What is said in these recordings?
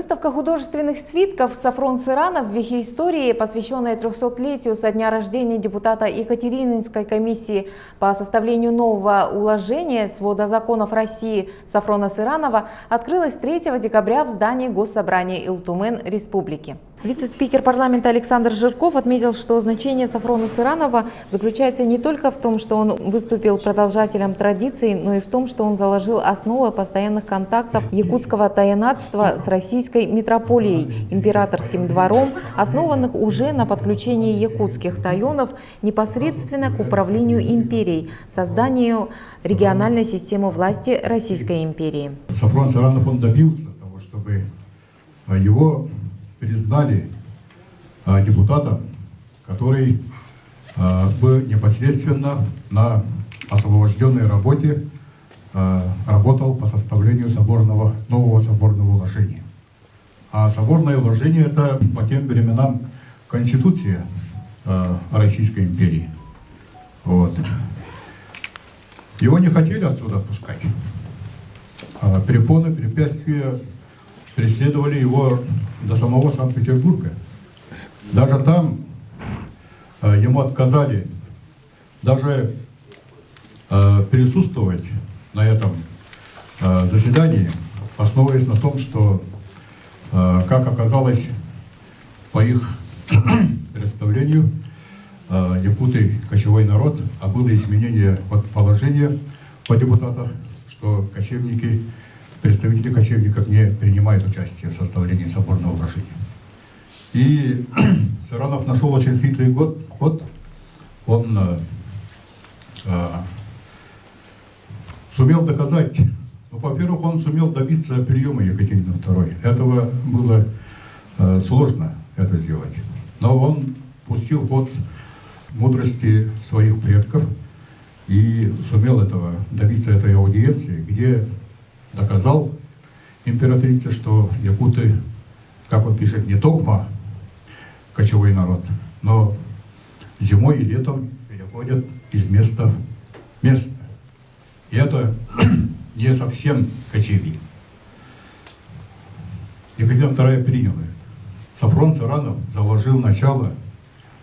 Выставка художественных свитков «Сафрон Сыранов. Вехи истории», посвященная 300-летию со дня рождения депутата Екатерининской комиссии по составлению нового уложения свода законов России Сафрона Сыранова, открылась 3 декабря в здании Госсобрания Илтумен Республики. Вице-спикер парламента Александр Жирков отметил, что значение Сафрона Сыранова заключается не только в том, что он выступил продолжателем традиций, но и в том, что он заложил основы постоянных контактов якутского таянатства с российской метрополией, императорским двором, основанных уже на подключении якутских тайонов непосредственно к управлению империей, созданию региональной системы власти Российской империи. Сафрон Сыранов, он добился того, чтобы его признали депутатом, который бы непосредственно на освобожденной работе работал по составлению нового соборного уложения. А соборное уложение — это по тем временам Конституция Российской империи. Вот. Его не хотели отсюда отпускать. Препоны, препятствия преследовали его до самого Санкт-Петербурга. Даже там ему отказали даже присутствовать на этом заседании, основываясь на том, что, как оказалось, по их представлению, якуты – кочевой народ, а было изменение положения по депутатах, что кочевники, представители кочевников не принимают участие в составлении соборного уложения. И Сыранов нашел очень хитрый ход. Он сумел доказать, во-первых, он сумел добиться приема Екатерины II. Этого было сложно это сделать. Но он пустил ход мудрости своих предков и сумел добиться этой аудиенции, где доказал императрице, что якуты, как он пишет, не только кочевой народ, но зимой и летом переходят из места в место. И это не совсем кочевье. Екатерина II приняла это. Сафрон Сыранов заложил начало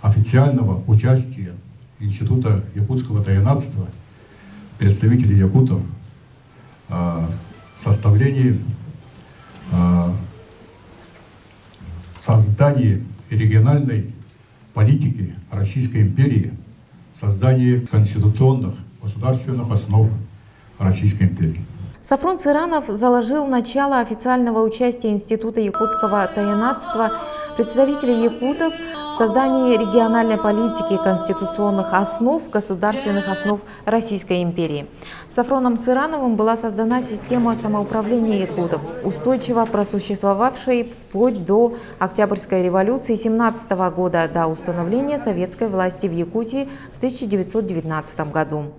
официального участия Института якутского таянатства, представителей якутов, составлении создании региональной политики Российской империи, создании конституционных государственных основ Российской империи. Сафрон Сыранов заложил начало официального участия Института якутского таянатства, представителей якутов в создании региональной политики, конституционных основ, государственных основ Российской империи. Сафроном Сырановым была создана система самоуправления якутов, устойчиво просуществовавшей вплоть до Октябрьской революции 1917 года, до установления советской власти в Якутии в 1919 году.